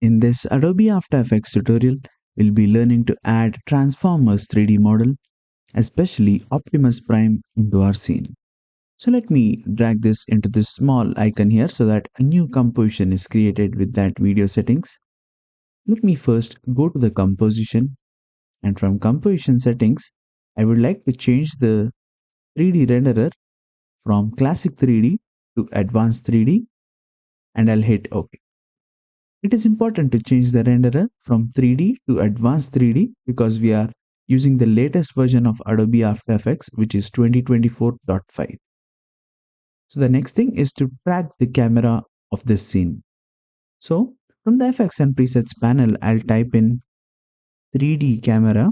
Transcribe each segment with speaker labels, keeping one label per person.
Speaker 1: In this Adobe After Effects tutorial, we'll be learning to add Transformers 3D model, especially Optimus Prime, into our scene. So let me drag this into this small icon here so that a new composition is created with that video settings. Let me first go to the composition, and from composition settings, I would like to change the 3D renderer from classic 3D to advanced 3D, and I'll hit OK. It is important to change the renderer from 3D to advanced 3D because we are using the latest version of Adobe After Effects, which is 2024.5. So the next thing is to track the camera of this scene. So from the effects and presets panel, I'll type in 3D camera.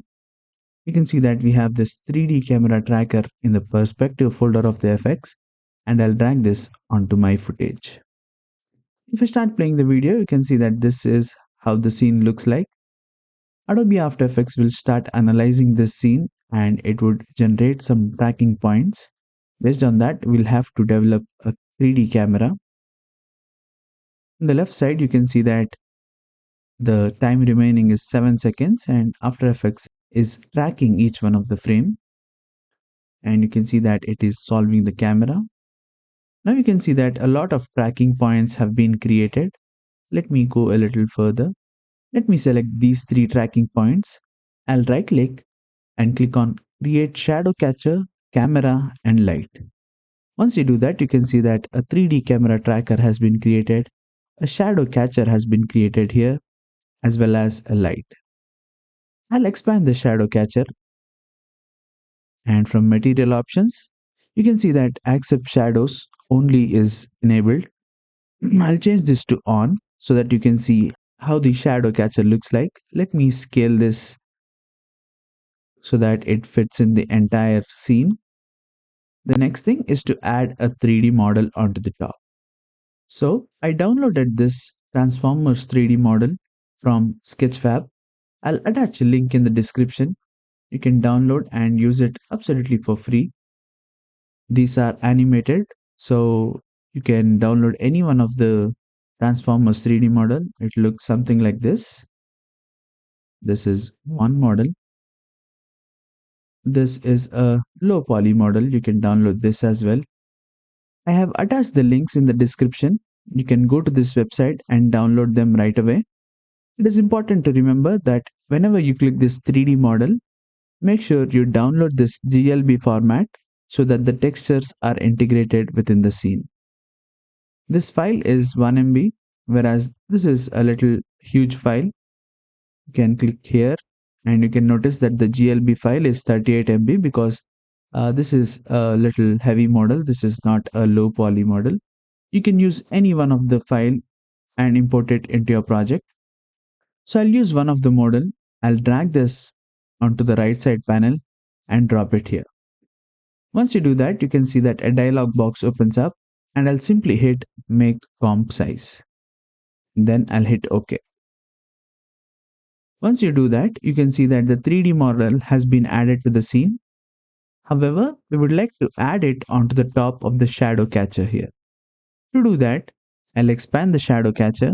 Speaker 1: You can see that we have this 3D camera tracker in the perspective folder of the effects, and I'll drag this onto my footage. If I start playing the video, you can see that this is how the scene looks like. Adobe After Effects will start analyzing this scene and it would generate some tracking points. Based on that, we'll have to develop a 3D camera. On the left side, you can see that the time remaining is 7 seconds and After Effects is tracking each one of the frame. And you can see that it is solving the camera. Now you can see that a lot of tracking points have been created. Let me go a little further. Let me select these 3 tracking points. I'll right click and click on Create Shadow Catcher, Camera and Light. Once you do that, you can see that a 3D camera tracker has been created, a shadow catcher has been created here, as well as a light. I'll expand the shadow catcher, and from material options, you can see that Accept Shadows only is enabled. I'll change this to on so that you can see how the shadow catcher looks like. Let me scale this so that it fits in the entire scene. The next thing is to add a 3D model onto the top. So I downloaded this Transformers 3D model from Sketchfab. I'll attach a link in the description. You can download and use it absolutely for free. These are animated, so you can download any one of the Transformers 3D model. It looks something like this. This is one model. This is a low poly model. You can download this as well. I have attached the links in the description. You can go to this website and download them right away. It is important to remember that whenever you click this 3D model, make sure you download this GLB format so that the textures are integrated within the scene. This file is 1 MB, whereas this is a little huge file. You can click here and you can notice that the GLB file is 38 MB because this is a little heavy model. This is not a low poly model. You can use any one of the file and import it into your project. So I'll use one of the model. I'll drag this onto the right side panel and drop it here. Once you do that, you can see that a dialog box opens up and I'll simply hit Make Comp Size. Then I'll hit OK. Once you do that, you can see that the 3D model has been added to the scene. However, we would like to add it onto the top of the shadow catcher here. To do that, I'll expand the shadow catcher.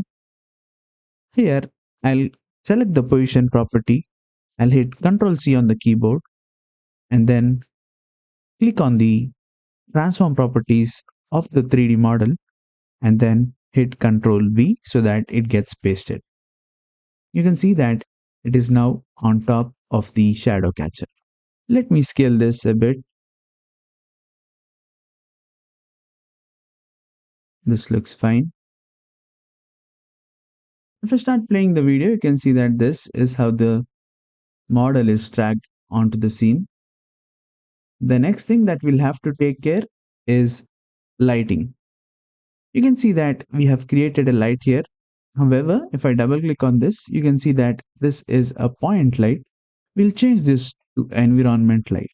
Speaker 1: Here, I'll select the position property. I'll hit Ctrl C on the keyboard and then click on the transform properties of the 3D model and then hit Ctrl V so that it gets pasted. You can see that it is now on top of the shadow catcher. Let me scale this a bit. This looks fine. If I start playing the video, you can see that this is how the model is tracked onto the scene. The next thing that we'll have to take care is lighting. You can see that we have created a light here. However, if I double click on this, you can see that this is a point light. We'll change this to environment light.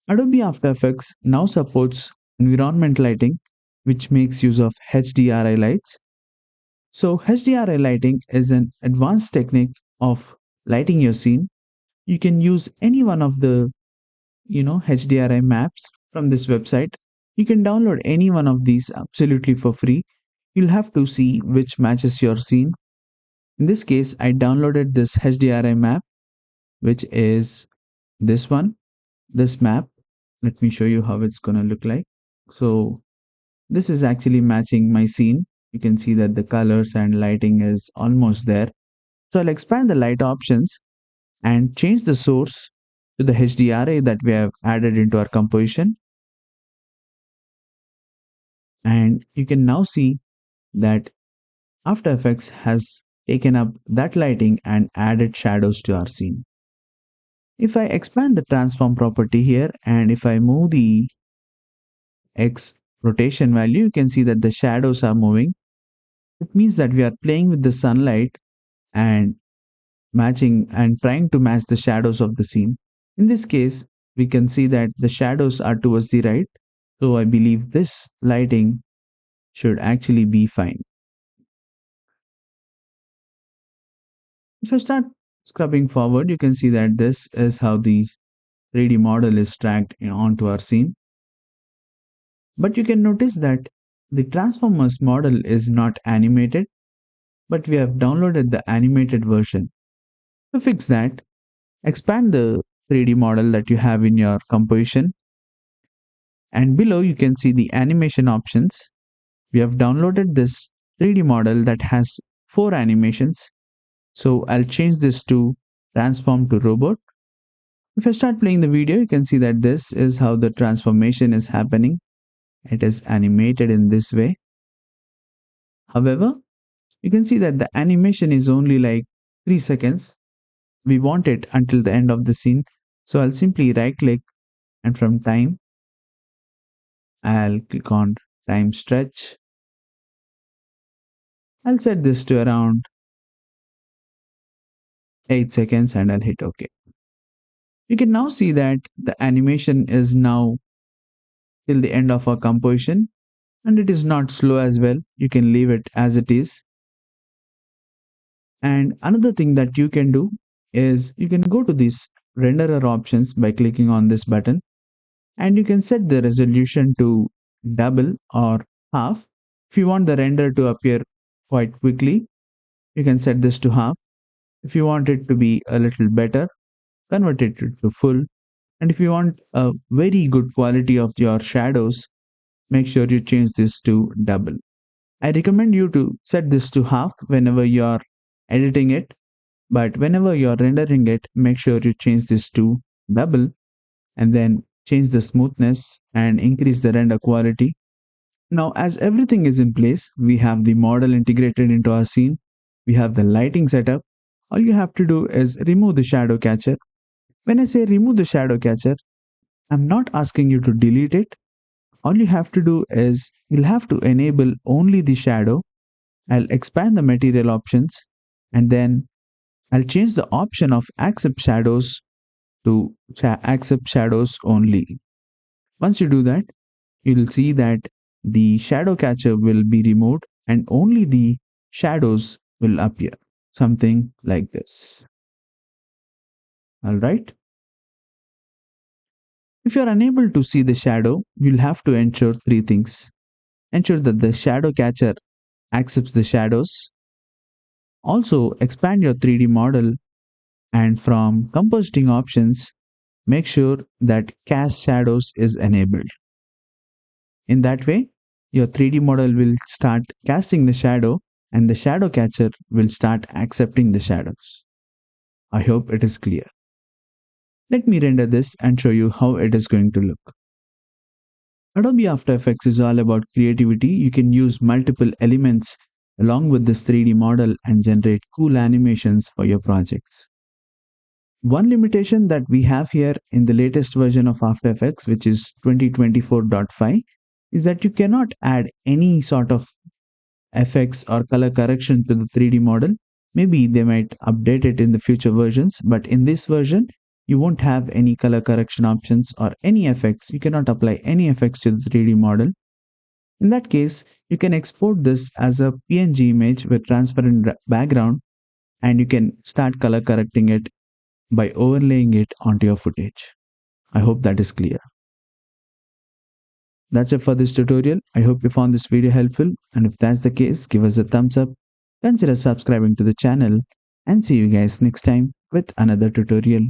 Speaker 1: Adobe After Effects now supports environment lighting, which makes use of HDRI lights. So HDRI lighting is an advanced technique of lighting your scene. You can use any one of the HDRI maps from this website. You can download any one of these absolutely for free. You'll have to see which matches your scene. In this case, I downloaded this HDRI map, which is this one, this map. Let me show you how it's going to look like. So this is actually matching my scene. You can see that the colors and lighting is almost there. So I'll expand the light options and change the source to the HDRI that we have added into our composition. And you can now see that After Effects has taken up that lighting and added shadows to our scene. If I expand the transform property here and if I move the X rotation value, you can see that the shadows are moving. It means that we are playing with the sunlight and matching and trying to match the shadows of the scene. In this case, we can see that the shadows are towards the right. So I believe this lighting should actually be fine. If I start scrubbing forward, you can see that this is how the 3D model is tracked onto our scene. But you can notice that the Transformers model is not animated, but we have downloaded the animated version. To fix that, expand the 3D model that you have in your composition, and below you can see the animation options. We have downloaded this 3D model that has 4 animations. So I'll change this to transform to robot. If I start playing the video, you can see that this is how the transformation is happening. It is animated in this way. However, you can see that the animation is only like 3 seconds. We want it until the end of the scene. So I'll simply right click and from time, I'll click on time stretch. I'll set this to around 8 seconds and I'll hit OK. You can now see that the animation is now till the end of our composition and it is not slow as well. You can leave it as it is. And another thing that you can do is you can go to these renderer options by clicking on this button and you can set the resolution to double or half. If you want the render to appear quite quickly, you can set this to half. If you want it to be a little better, convert it to full. And if you want a very good quality of your shadows, make sure you change this to double. I recommend you to set this to half whenever you are editing it, but whenever you are rendering it, make sure you change this to double and then change the smoothness and increase the render quality. Now, as everything is in place, we have the model integrated into our scene, we have the lighting setup. All you have to do is remove the shadow catcher. When I say remove the shadow catcher, I'm not asking you to delete it. All you have to do is you'll have to enable only the shadow. I'll expand the material options and then I'll change the option of accept shadows to accept shadows only. Once you do that, you'll see that the shadow catcher will be removed and only the shadows will appear. Something like this. All right. If you're unable to see the shadow, you'll have to ensure 3 things. Ensure that the shadow catcher accepts the shadows. Also, expand your 3D model and from compositing options, make sure that cast shadows is enabled. In that way, your 3D model will start casting the shadow and the shadow catcher will start accepting the shadows. I hope it is clear. Let me render this and show you how it is going to look. Adobe After Effects is all about creativity. You can use multiple elements along with this 3D model and generate cool animations for your projects. One limitation that we have here in the latest version of After Effects, which is 2024.5, is that you cannot add any sort of effects or color correction to the 3D model. Maybe they might update it in the future versions, but in this version, you won't have any color correction options or any effects. You cannot apply any effects to the 3D model. In that case, you can export this as a PNG image with transparent background and you can start color correcting it by overlaying it onto your footage. I hope that is clear. That's it for this tutorial. I hope you found this video helpful, and if that's the case, give us a thumbs up consider subscribing to the channel and see you guys next time with another tutorial.